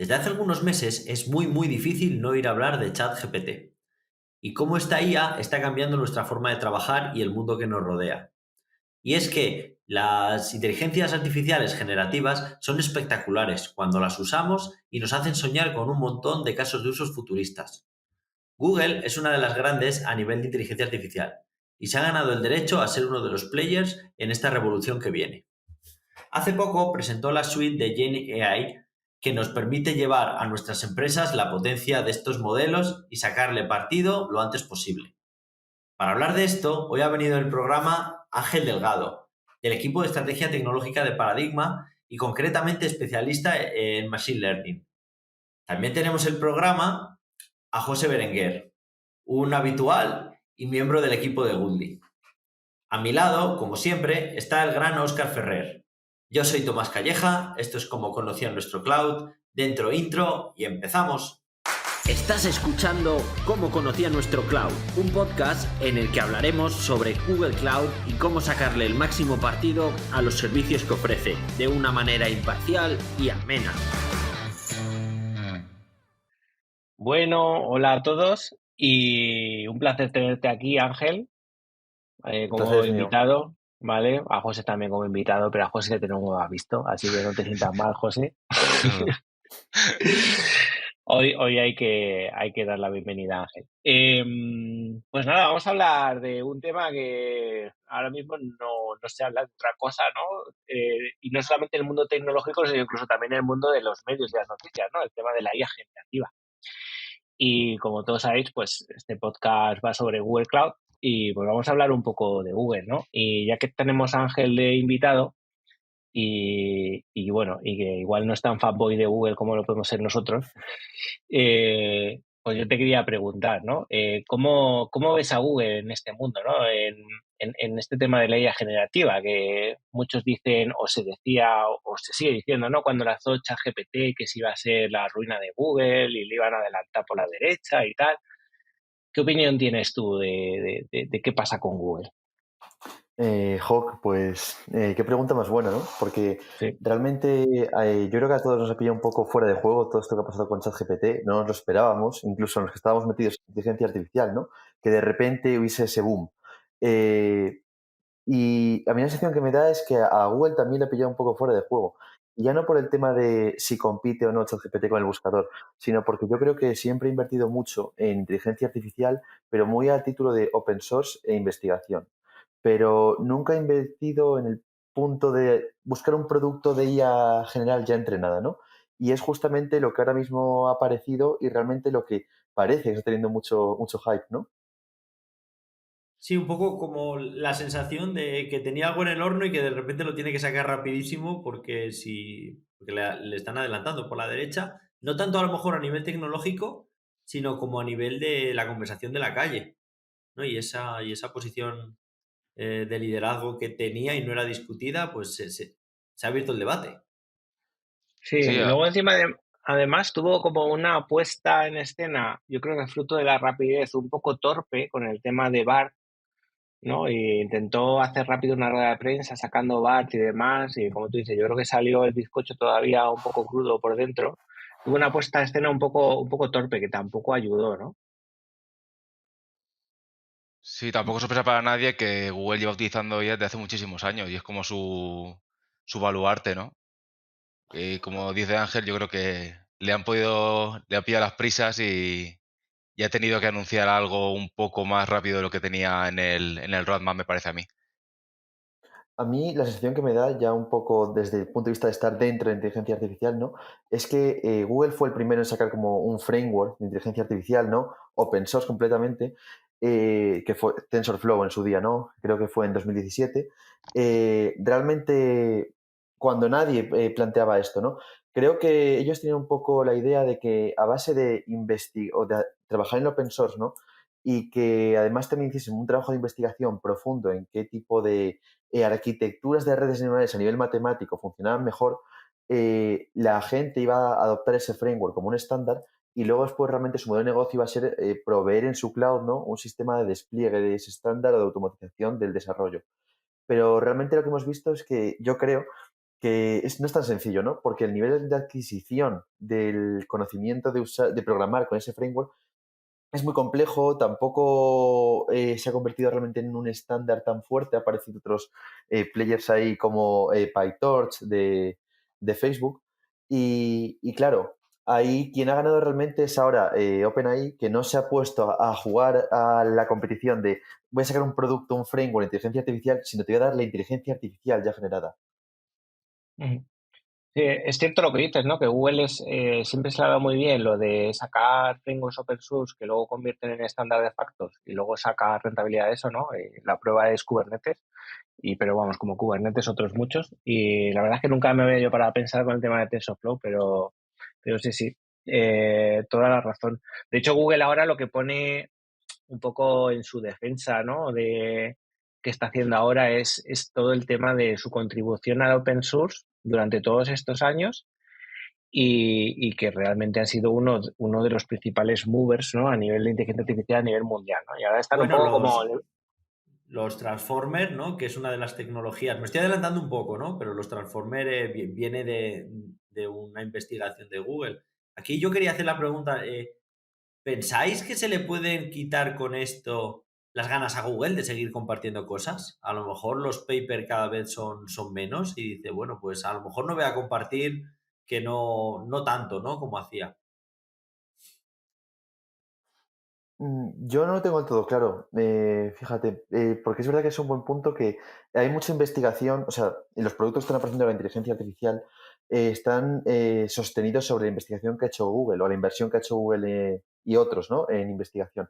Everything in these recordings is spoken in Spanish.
Desde hace algunos meses es muy difícil no oír hablar de ChatGPT y cómo esta IA está cambiando nuestra forma de trabajar y el mundo que nos rodea. Y es que las inteligencias artificiales generativas son espectaculares cuando las usamos y nos hacen soñar con un montón de casos de usos futuristas. Google es una de las grandes a nivel de inteligencia artificial y se ha ganado el derecho a ser uno de los players en esta revolución que viene. Hace poco presentó la suite de Gen AI que nos permite llevar a nuestras empresas la potencia de estos modelos y sacarle partido lo antes posible. Para hablar de esto, hoy ha venido en el programa Ángel Delgado, del equipo de estrategia tecnológica de Paradigma y concretamente especialista en Machine Learning. También tenemos el programa a José Berenguer, un habitual y miembro del equipo de Goodly. A mi lado, como siempre, está el gran Óscar Ferrer. Yo soy Tomás Calleja, esto es Como conocían nuestro cloud, dentro intro y empezamos. Estás escuchando Cómo conocía nuestro cloud, un podcast en el que hablaremos sobre Google Cloud y cómo sacarle el máximo partido a los servicios que ofrece, de una manera imparcial y amena. Bueno, hola a todos y un placer tenerte aquí, Ángel, como invitado, ¿vale? A José también como invitado, pero a José que no lo ha visto, así que no te sientas mal, José. Hoy hay que dar la bienvenida a Ángel. Pues nada, vamos a hablar de un tema que ahora mismo no se habla de otra cosa, ¿no? Y no solamente en el mundo tecnológico, sino incluso también en el mundo de los medios y las noticias, ¿no? El tema de la IA generativa. Y como todos sabéis, pues este podcast va sobre Google Cloud y pues vamos a hablar un poco de Google, ¿no? Y ya que tenemos a Ángel de invitado y bueno, y que igual no es tan fanboy de Google como lo podemos ser nosotros, pues yo te quería preguntar, ¿no? ¿Cómo ves a Google en este mundo, ¿no? En este tema de la IA generativa, que muchos dicen, o se decía, o se sigue diciendo, ¿no? Cuando lanzó ChatGPT, que se iba a ser la ruina de Google y le iban a adelantar por la derecha y tal. ¿Qué opinión tienes tú de qué pasa con Google? Hawk, pues qué pregunta más buena, ¿no? Porque Sí. realmente yo creo que a todos nos ha pillado un poco fuera de juego todo esto que ha pasado con ChatGPT, no nos lo esperábamos, incluso los que estábamos metidos en inteligencia artificial, ¿no? Que de repente hubiese ese boom. Eh, y a mí la sensación que me da es que a Google también le ha pillado un poco fuera de juego. Y ya no por el tema de si compite o no ChatGPT con el buscador, sino porque yo creo que siempre he invertido mucho en inteligencia artificial, pero muy a título de open source e investigación. Pero nunca he invertido en el punto de buscar un producto de IA general ya entrenada, ¿no? Y es justamente lo que ahora mismo ha aparecido y realmente lo que parece que está teniendo mucho hype, ¿no? Sí, un poco como la sensación de que tenía algo en el horno y que de repente lo tiene que sacar rapidísimo porque le están adelantando por la derecha, no tanto a lo mejor a nivel tecnológico, sino como a nivel de la conversación de la calle, ¿no? Y esa posición de liderazgo que tenía y no era discutida, pues se ha abierto el debate. Sí, Sí, y luego encima además tuvo como una puesta en escena, yo creo que fruto de la rapidez, un poco torpe con el tema de Bart, ¿no? Y intentó hacer rápido una rueda de prensa sacando Bart y demás, y como tú dices, yo creo que salió el bizcocho todavía un poco crudo por dentro. Tuvo una puesta en escena un poco torpe que tampoco ayudó, ¿no? sí, tampoco es sorpresa para nadie que Google lleva utilizando IA desde hace muchísimos años y es como su baluarte, ¿no? Y como dice Ángel, yo creo que le han pillado las prisas y ha tenido que anunciar algo un poco más rápido de lo que tenía en el roadmap, me parece a mí. A mí la sensación que me da ya un poco desde el punto de vista de estar dentro de inteligencia artificial, ¿no? Es que Google fue el primero en sacar como un framework de inteligencia artificial, ¿no? Open source completamente, que fue TensorFlow en su día, ¿no? Creo que fue en 2017. Realmente, cuando nadie planteaba esto, ¿no? Creo que ellos tenían un poco la idea de que a base de investigar o de trabajar en open source, ¿no? Y que además también hiciesen un trabajo de investigación profundo en qué tipo de arquitecturas de redes neuronales a nivel matemático funcionaban mejor, la gente iba a adoptar ese framework como un estándar y luego después realmente su modelo de negocio iba a ser proveer en su cloud, ¿no? Un sistema de despliegue de ese estándar o de automatización del desarrollo. Pero realmente lo que hemos visto es que yo creo no es tan sencillo, ¿no? Porque el nivel de adquisición del conocimiento de programar con ese framework es muy complejo, tampoco se ha convertido realmente en un estándar tan fuerte. Ha aparecido otros players ahí como PyTorch de Facebook. Y claro, ahí quien ha ganado realmente es ahora OpenAI, que no se ha puesto a jugar a la competición de voy a sacar un producto, un framework de inteligencia artificial, sino te voy a dar la inteligencia artificial ya generada. Ujú. Sí, es cierto lo que dices, ¿no? Que Google siempre se le ha dado muy bien lo de sacar frameworks open source que luego convierten en estándar de factos y luego sacar rentabilidad de eso, ¿no? La prueba es Kubernetes, pero vamos, como Kubernetes otros muchos. Y la verdad es que nunca me había yo para pensar con el tema de TensorFlow, pero sí, sí, toda la razón. De hecho, Google ahora lo que pone un poco en su defensa, ¿no? De que está haciendo ahora es todo el tema de su contribución al open source durante todos estos años y que realmente han sido uno de los principales movers, ¿no? A nivel de inteligencia artificial a nivel mundial, ¿no? Y ahora están un Bueno, poco como... los Transformers, ¿no? Que es una de las tecnologías. Me estoy adelantando un poco, ¿no? Pero los Transformers viene de una investigación de Google. Aquí yo quería hacer la pregunta, ¿pensáis que se le pueden quitar con esto las ganas a Google de seguir compartiendo cosas? A lo mejor los papers cada vez son menos y dice, bueno, pues a lo mejor no voy a compartir que no tanto, ¿no? Como hacía. Yo no lo tengo del todo claro, fíjate, porque es verdad que es un buen punto que hay mucha investigación, o sea, en los productos que están apareciendo de la inteligencia artificial están sostenidos sobre la investigación que ha hecho Google o la inversión que ha hecho Google y otros, ¿no? En investigación.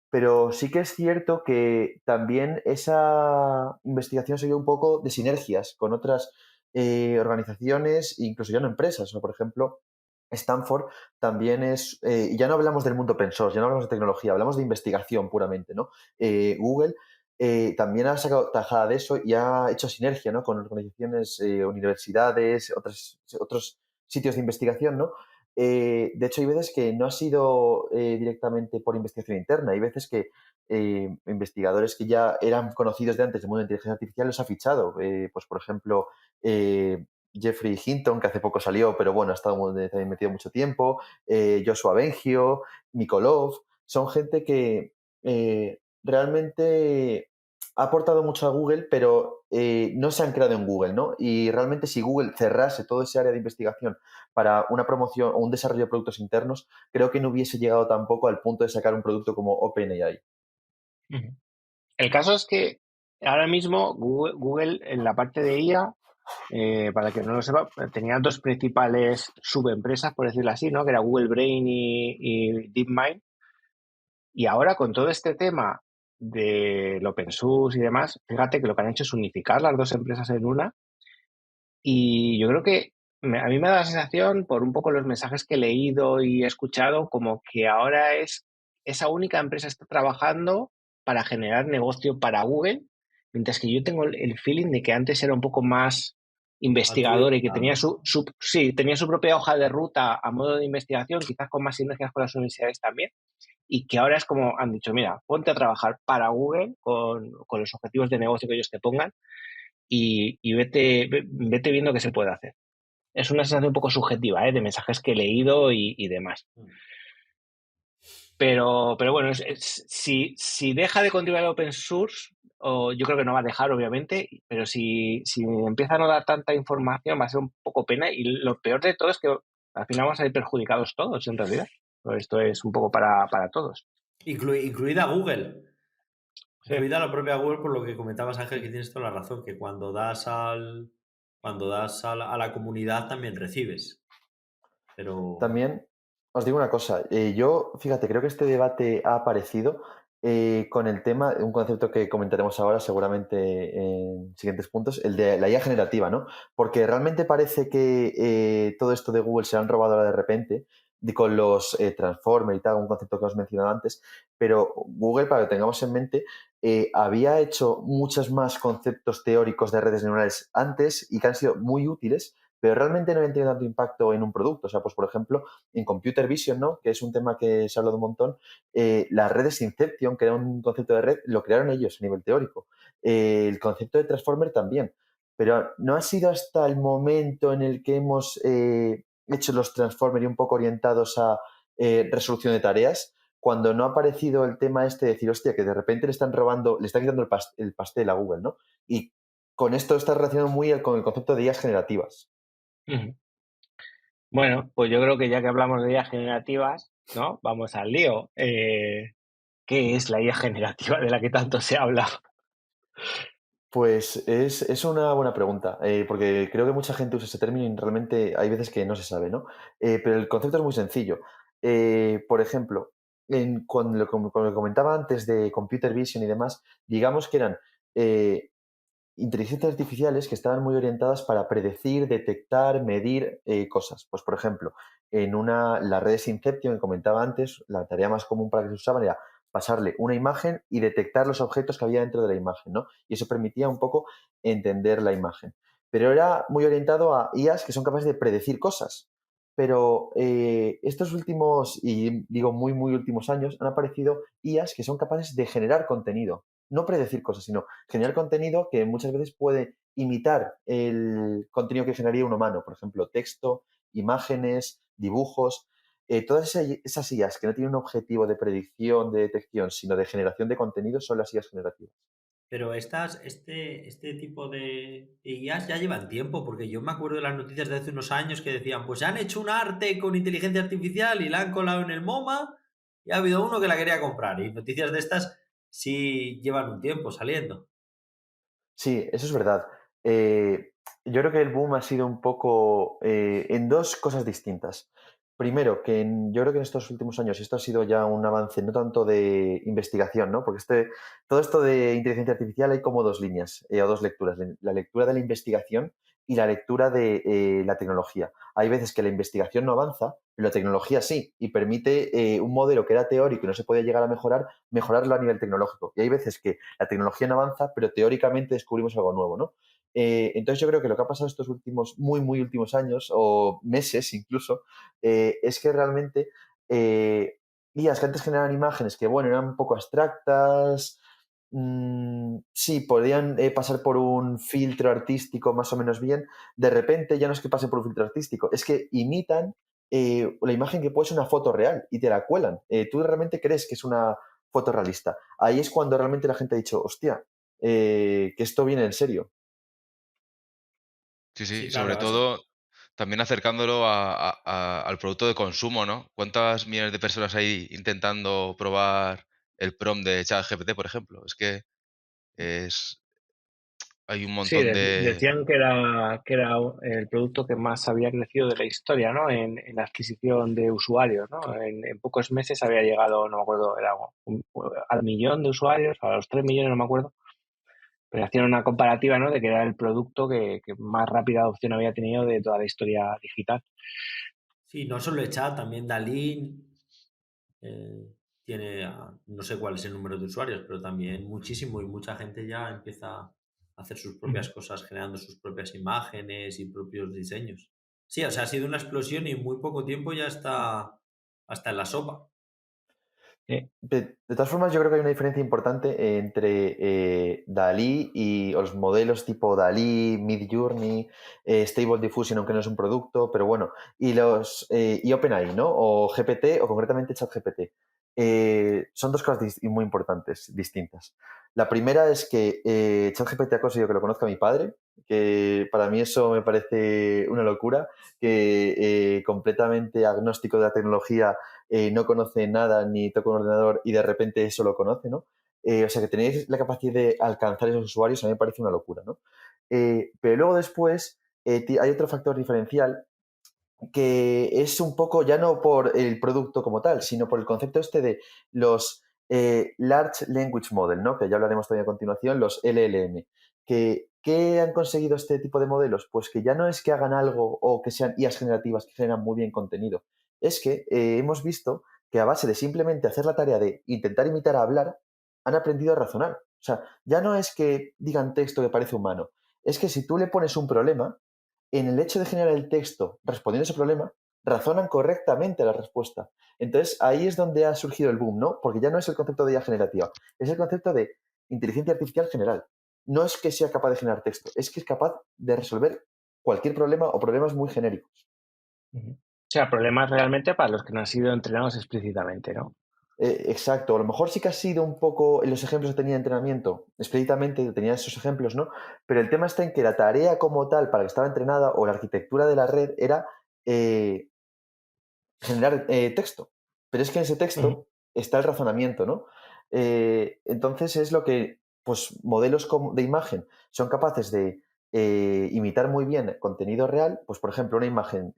Pero sí que es cierto que también esa investigación se dio un poco de sinergias con otras organizaciones, incluso ya no empresas, ¿no? Por ejemplo, Stanford también ya no hablamos del mundo open source, ya no hablamos de tecnología, hablamos de investigación puramente, ¿no? Google también ha sacado tajada de eso y ha hecho sinergia, ¿no? Con organizaciones, universidades, otros sitios de investigación, ¿no? De hecho, hay veces que no ha sido directamente por investigación interna, hay veces que investigadores que ya eran conocidos de antes del mundo de inteligencia artificial los ha fichado. Pues, por ejemplo, Jeffrey Hinton, que hace poco salió, pero bueno, ha estado también metido mucho tiempo, Joshua Bengio, Nikolov, son gente que realmente ha aportado mucho a Google, pero no se han creado en Google, ¿no? Y realmente si Google cerrase todo ese área de investigación para una promoción o un desarrollo de productos internos, creo que no hubiese llegado tampoco al punto de sacar un producto como OpenAI. Ujú. El caso es que ahora mismo Google en la parte de IA, para el que no lo sepa, tenía dos principales subempresas, por decirlo así, ¿no? Que era Google Brain y DeepMind. Y ahora con todo este tema del open source y demás, fíjate que lo que han hecho es unificar las dos empresas en una. Y yo creo que a mí me da la sensación, por un poco los mensajes que he leído y he escuchado, como que ahora esa única empresa está trabajando para generar negocio para Google, mientras que yo tengo el feeling de que antes era un poco más investigador y que Altruista, tenía ¿no? sí, tenía su propia hoja de ruta a modo de investigación, quizás con más sinergias con las universidades también, y que ahora es como han dicho, mira, ponte a trabajar para Google con los objetivos de negocio que ellos te pongan y vete viendo qué se puede hacer. Es una sensación un poco subjetiva, de mensajes que he leído y demás. Pero bueno, si deja de contribuir al open source, yo creo que no va a dejar, obviamente, pero si empieza a no dar tanta información, va a ser un poco pena. Y lo peor de todo es que al final vamos a ir perjudicados todos, en realidad. Esto es un poco para todos. Incluida Google. Sí. Incluida la propia Google, por lo que comentabas, Ángel, que tienes toda la razón, que cuando das a la comunidad también recibes. Pero También os digo una cosa, yo, fíjate, creo que este debate ha aparecido con el tema, un concepto que comentaremos ahora seguramente en siguientes puntos, el de la IA generativa, ¿no? Porque realmente parece que todo esto de Google se lo han robado ahora de repente con los Transformers y tal, un concepto que os mencionado antes, pero Google, para que lo tengamos en mente, había hecho muchos más conceptos teóricos de redes neuronales antes y que han sido muy útiles, pero realmente no habían tenido tanto impacto en un producto. O sea, pues por ejemplo, en Computer Vision, ¿no? Que es un tema que se ha hablado un montón, las redes Inception, que era un concepto de red, lo crearon ellos a nivel teórico. El concepto de Transformer también. pero no ha sido hasta el momento en el que hemos hecho los Transformers y un poco orientados a resolución de tareas, cuando no ha aparecido el tema este de decir, hostia, que de repente le están robando, le están quitando el pastel a Google, ¿no? Y con esto está relacionado muy con el concepto de IAs generativas. Ujú. Bueno, pues yo creo que ya que hablamos de IA generativas, ¿no? Vamos al lío. ¿Qué es la IA generativa de la que tanto se habla? Pues es una buena pregunta, porque creo que mucha gente usa ese término y realmente hay veces que no se sabe, ¿no? Pero el concepto es muy sencillo. Por ejemplo, con lo que comentaba antes de computer vision y demás, digamos que eran eh, inteligencias artificiales que estaban muy orientadas para predecir, detectar, medir cosas. Pues, por ejemplo, las redes Inception que comentaba antes, la tarea más común para que se usaban era pasarle una imagen y detectar los objetos que había dentro de la imagen, ¿no? Y eso permitía un poco entender la imagen. Pero era muy orientado a IAs que son capaces de predecir cosas. Pero estos últimos, y digo muy, muy últimos años, han aparecido IAs que son capaces de generar contenido. No predecir cosas, sino generar contenido que muchas veces puede imitar el contenido que generaría un humano, por ejemplo, texto, imágenes, dibujos. Todas esas IAs que no tienen un objetivo de predicción, de detección, sino de generación de contenido son las IAs generativas. Pero este tipo de IAs ya llevan tiempo, porque yo me acuerdo de las noticias de hace unos años que decían, pues han hecho un arte con inteligencia artificial y la han colado en el MoMA y ha habido uno que la quería comprar. Y noticias de estas sí llevan un tiempo saliendo. Sí, eso es verdad. Yo creo que el boom ha sido un poco en dos cosas distintas. Primero, yo creo que en estos últimos años esto ha sido ya un avance no tanto de investigación, ¿no? Porque todo esto de inteligencia artificial hay como dos líneas o dos lecturas. La lectura de la investigación y la lectura de la tecnología. Hay veces que la investigación no avanza, pero la tecnología sí, y permite un modelo que era teórico y no se podía llegar a mejorar, mejorarlo a nivel tecnológico. Y hay veces que la tecnología no avanza, pero teóricamente descubrimos algo nuevo, ¿no? Entonces yo creo que lo que ha pasado estos últimos, muy, muy últimos años, o meses incluso, es que realmente IAs que antes generaban imágenes que, bueno, eran un poco abstractas, sí, podían pasar por un filtro artístico más o menos bien, de repente ya no es que pasen por un filtro artístico, es que imitan la imagen que puede ser una foto real y te la cuelan. Tú realmente crees que es una foto realista. Ahí es cuando realmente la gente ha dicho, hostia, que esto viene en serio. Sí, Sí, sí, sobre claro. todo también acercándolo al producto de consumo, ¿no? ¿Cuántas millones de personas hay intentando probar el prompt de ChatGPT, por ejemplo? Es que es hay un Sí, montón de... decían que era el producto que más había crecido de la historia, ¿no? En la adquisición de usuarios, ¿no? En pocos meses había llegado, no me acuerdo, era al millón de usuarios, a los 3 millones, no me acuerdo, pero hacían una comparativa, ¿no? De que era el producto que más rápida adopción había tenido de toda la historia digital. Sí, no solo el chat, también Dalí tiene, no sé cuál es el número de usuarios, pero también muchísimo y mucha gente ya empieza a hacer sus propias Ujú. cosas, generando sus propias imágenes y propios diseños. Sí, o sea, ha sido una explosión y en muy poco tiempo ya está hasta en la sopa. De todas formas, yo creo que hay una diferencia importante entre Dalí y los modelos tipo Dalí, Midjourney, Stable Diffusion, aunque no es un producto, pero bueno, y OpenAI, ¿no? O GPT, o concretamente ChatGPT. Son dos cosas muy importantes, distintas. La primera es que ChatGPT ha conseguido que lo conozca mi padre, que para mí eso me parece una locura, que completamente agnóstico de la tecnología no conoce nada ni toca un ordenador y de repente eso lo conoce, ¿no? O sea, que tenéis la capacidad de alcanzar esos usuarios a mí me parece una locura, ¿no? Pero luego después hay otro factor diferencial que es un poco, ya no por el producto como tal, sino por el concepto este de los Large Language Model, ¿no? Que ya hablaremos todavía a continuación, los LLM. ¿Qué han conseguido este tipo de modelos? Pues que ya no es que hagan algo o que sean IAs generativas que generan muy bien contenido. Es que hemos visto que a base de simplemente hacer la tarea de intentar imitar a hablar, han aprendido a razonar. O sea, ya no es que digan texto que parece humano, es que si tú le pones un problema, en el hecho de generar el texto respondiendo a ese problema, razonan correctamente la respuesta. Entonces, ahí es donde ha surgido el boom, ¿no? Porque ya no es el concepto de IA generativa, es el concepto de inteligencia artificial general. no es que sea capaz de generar texto, es que es capaz de resolver cualquier problema o problemas muy genéricos. O sea, problemas realmente para los que no han sido entrenados explícitamente, ¿no? Exacto, a lo mejor sí que ha sido un poco en los ejemplos que tenía de entrenamiento, explícitamente tenía esos ejemplos, ¿no? Pero el tema está en que la tarea como tal para que estaba entrenada o la arquitectura de la red era eh, generar texto. Pero es que en ese Ujú, texto está el razonamiento, ¿no? Entonces es lo que, pues, modelos de imagen son capaces de imitar muy bien contenido real. Pues, por ejemplo, una imagen,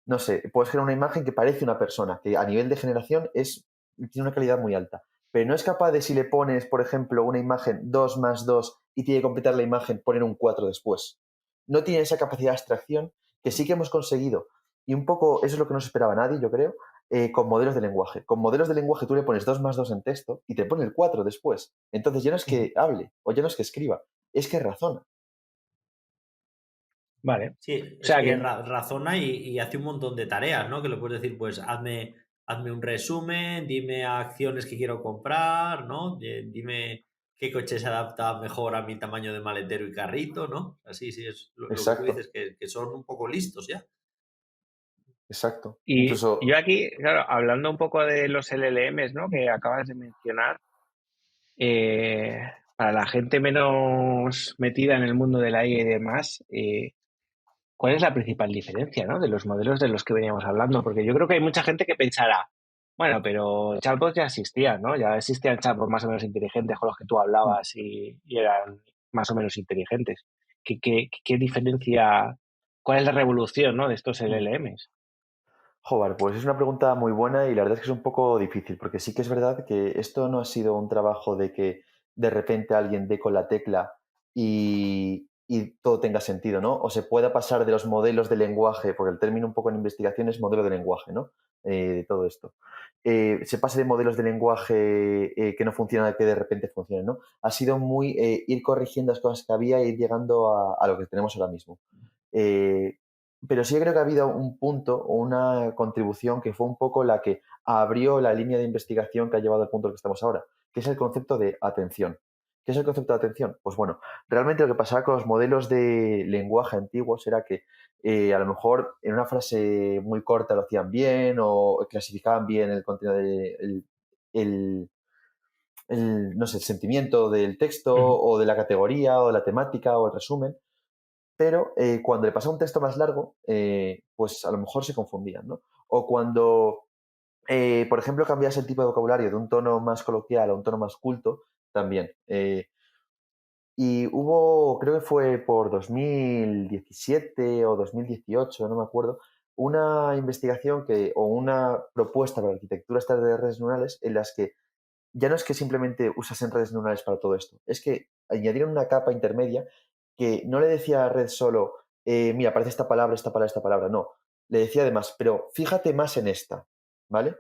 no sé, puedes crear una imagen que parece una persona, que a nivel de generación tiene una calidad muy alta. Pero no es capaz de, si le pones, por ejemplo, una imagen 2 más 2 y tiene que completar la imagen, poner un 4 después. No tiene esa capacidad de abstracción que sí que hemos conseguido. Y un poco eso es lo que no se esperaba nadie, yo creo, con modelos de lenguaje. Con modelos de lenguaje tú le pones 2 más 2 en texto y te pone el 4 después. Entonces ya no es ujú. que hable o ya no es que escriba, es que razona. Vale. Sí, O es sea que que, razona y hace un montón de tareas, ¿no? Que le puedes decir, pues hazme un resumen, dime acciones que quiero comprar, ¿no? Dime qué coche se adapta mejor a mi tamaño de maletero y carrito, ¿no? Así, sí, es lo que tú Exacto, dices, que son un poco listos ya. exacto. y yo Incluso, aquí, claro, hablando un poco de los LLMs, ¿no? Que acabas de mencionar, eh, para la gente menos metida en el mundo de la IA y demás, ¿cuál es la principal diferencia, ¿no? De los modelos de los que veníamos hablando? Porque yo creo que hay mucha gente que pensará, bueno, pero chatbots ya existían, ¿no? Ya existían chatbots más o menos inteligentes con los que tú mm, hablabas y eran más o menos inteligentes. ¿Qué diferencia, cuál es la revolución, ¿no? De estos mm. LLMs? Joder, pues es una pregunta muy buena y la verdad es que es un poco difícil, porque sí que es verdad que esto no ha sido un trabajo de que de repente alguien dé con la tecla y todo tenga sentido, ¿no? O se pueda pasar de los modelos de lenguaje, porque el término un poco en investigación es modelo de lenguaje, ¿no? De todo esto. Se pase de modelos de lenguaje que no funcionan a que de repente funcionen, ¿no? Ha sido muy ir corrigiendo las cosas que había e ir llegando a lo que tenemos ahora mismo. Eh, pero sí creo que ha habido un punto o una contribución que fue un poco la que abrió la línea de investigación que ha llevado al punto al que estamos ahora, que es el concepto de atención. ¿Qué es el concepto de atención? Pues bueno, realmente lo que pasaba con los modelos de lenguaje antiguos era que a lo mejor en una frase muy corta lo hacían bien o clasificaban bien el contenido el- no sé, el sentimiento del texto Ujú. o de la categoría o de la temática o el resumen, pero cuando le pasaba un texto más largo, pues a lo mejor se confundían, ¿no? O cuando, por ejemplo, cambias el tipo de vocabulario de un tono más coloquial a un tono más culto, también. Y hubo, creo que fue por 2017 o 2018, no me acuerdo, una investigación o una propuesta para la arquitectura esta de redes neuronales en las que ya no es que simplemente usasen redes neuronales para todo esto, es que añadieron una capa intermedia que no le decía a red solo, mira, aparece esta palabra, esta palabra, esta palabra, no. Le decía además, pero fíjate más en esta, ¿vale?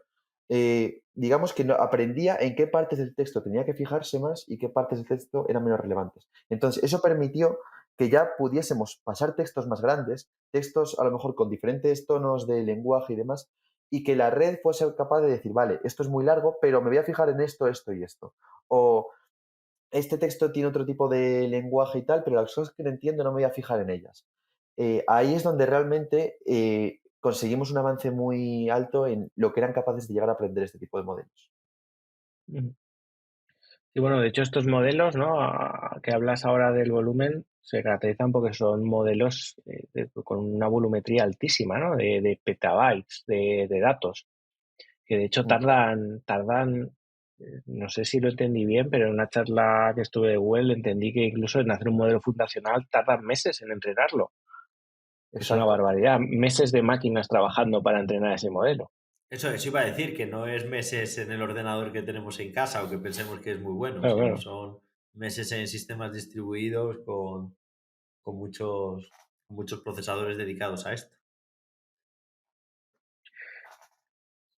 Digamos que aprendía en qué partes del texto tenía que fijarse más y qué partes del texto eran menos relevantes. Entonces, eso permitió que ya pudiésemos pasar textos más grandes, textos a lo mejor con diferentes tonos de lenguaje y demás, y que la red fuese capaz de decir, vale, esto es muy largo, pero me voy a fijar en esto, esto y esto. O este texto tiene otro tipo de lenguaje y tal, pero las cosas que no entiendo no me voy a fijar en ellas. Ahí es donde realmente conseguimos un avance muy alto en lo que eran capaces de llegar a aprender este tipo de modelos. Ujú. Y bueno, de hecho estos modelos, ¿no? Que hablas ahora del volumen, se caracterizan porque son modelos con una volumetría altísima, ¿no? De petabytes de datos, que de hecho Mm, no sé si lo entendí bien, pero en una charla que estuve de Google entendí que incluso en hacer un modelo fundacional tardan meses en entrenarlo, que es una exacto, barbaridad, meses de máquinas trabajando para entrenar ese modelo. Eso iba a decir, que no es meses en el ordenador que tenemos en casa o que pensemos que es muy bueno, Claro, sino claro. son meses en sistemas distribuidos con muchos procesadores dedicados a esto.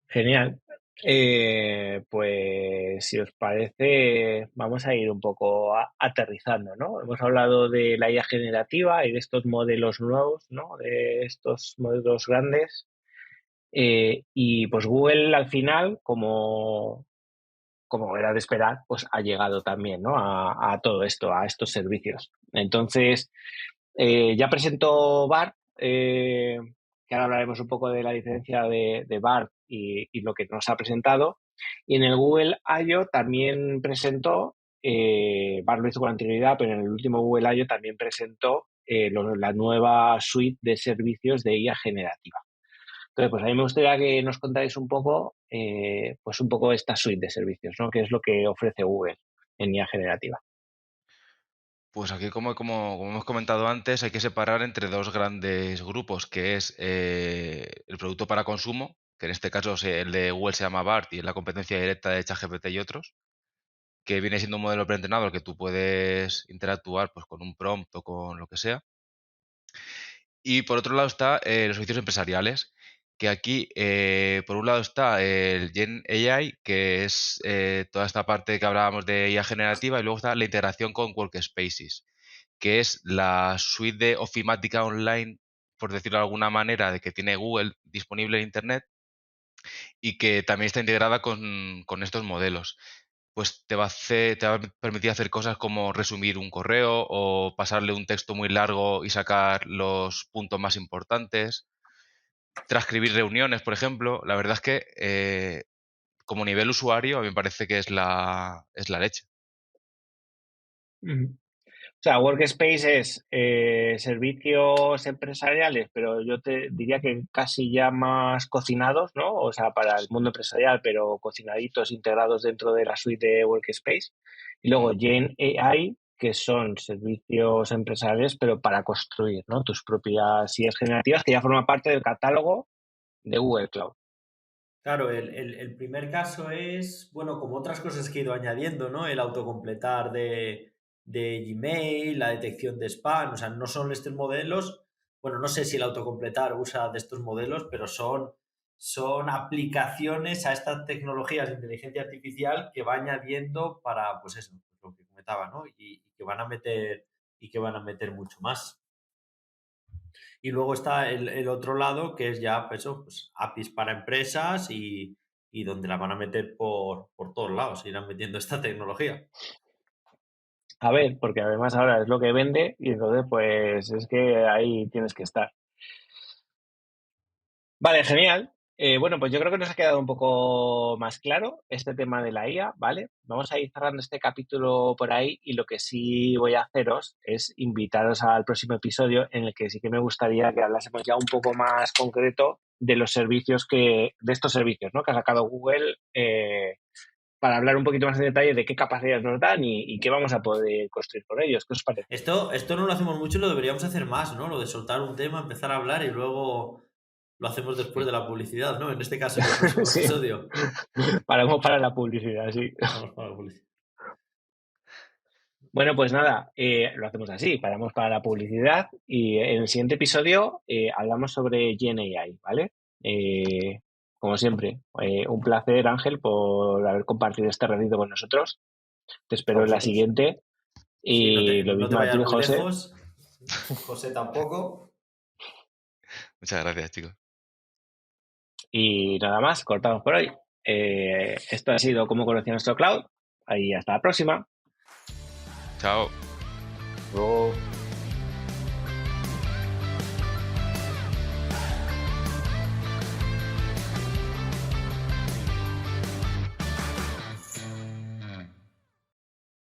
Genial. Pues si os parece, vamos a ir un poco aterrizando, ¿no? Hemos hablado de la IA generativa y de estos modelos nuevos, ¿no? De estos modelos grandes. Y pues Google al final, como como era de esperar, pues ha llegado también, ¿no? a todo esto, a estos servicios. Entonces, ya presentó BART, que ahora hablaremos un poco de la diferencia de BART y lo que nos ha presentado. Y en el Google I.O. también presentó, BART lo hizo con anterioridad, pero en el último Google I.O. también presentó la nueva suite de servicios de IA generativa. Entonces, pues a mí me gustaría que nos contáis un poco, pues un poco esta suite de servicios, ¿no? ¿Qué es lo que ofrece Google en IA generativa? Pues aquí, como hemos comentado antes, hay que separar entre dos grandes grupos, que es el producto para consumo, que en este caso el de Google se llama BART y es la competencia directa de ChatGPT y otros, que viene siendo un modelo preentrenado al que tú puedes interactuar pues, con un prompt o con lo que sea. Y por otro lado está los servicios empresariales, que aquí, por un lado está el Gen AI, que es toda esta parte que hablábamos de IA generativa, y luego está la integración con Workspaces, que es la suite de ofimática online, por decirlo de alguna manera, de que tiene Google disponible en Internet y que también está integrada con estos modelos. Pues te va a permitir hacer cosas como resumir un correo o pasarle un texto muy largo y sacar los puntos más importantes, transcribir reuniones, por ejemplo. La verdad es que como nivel usuario a mí me parece que es la leche. O sea, Workspace es servicios empresariales, pero yo te diría que casi ya más cocinados, ¿no? O sea, para el mundo empresarial, pero cocinaditos, integrados dentro de la suite de Workspace. Y luego Gen AI, que son servicios empresariales, pero para construir, ¿no? Tus propias IAs generativas, que ya forman parte del catálogo de Google Cloud. Claro, el primer caso es, bueno, como otras cosas que he ido añadiendo, ¿no? El autocompletar de Gmail, la detección de spam, o sea, no son estos modelos, bueno, no sé si el autocompletar usa de estos modelos, pero son aplicaciones a estas tecnologías de inteligencia artificial que va añadiendo para, pues eso, lo que comentaba, ¿no? Y que van a meter mucho más. Y luego está el otro lado, que es ya pues, eso, pues, APIs para empresas y donde la van a meter por todos lados, irán metiendo esta tecnología. A ver, porque además ahora es lo que vende y entonces pues es que ahí tienes que estar. Vale, genial. Bueno, pues yo creo que nos ha quedado un poco más claro este tema de la IA, ¿vale? Vamos a ir cerrando este capítulo por ahí y lo que sí voy a haceros es invitaros al próximo episodio en el que sí que me gustaría que hablásemos ya un poco más concreto de los servicios de estos servicios, ¿no? Que ha sacado Google para hablar un poquito más en detalle de qué capacidades nos dan y qué vamos a poder construir con ellos. ¿Qué os parece? Esto no lo hacemos mucho, lo deberíamos hacer más, ¿no? Lo de soltar un tema, empezar a hablar y luego lo hacemos después de la publicidad, ¿no? En este caso, en el próximo Sí, episodio. paramos para la publicidad, sí. Vamos para la publicidad. Bueno, pues nada, lo hacemos así, paramos para la publicidad y en el siguiente episodio hablamos sobre Gen AI, ¿vale? Como siempre, un placer, Ángel, por haber compartido este ratito con nosotros. Te A espero en la vosotros. siguiente Sí, y lo no te mismo a vayas ti, muy José. lejos. José tampoco. Muchas gracias, chicos. Y nada más, cortamos por hoy. Esto ha sido Cómo conocí nuestro cloud y hasta la próxima. Chao.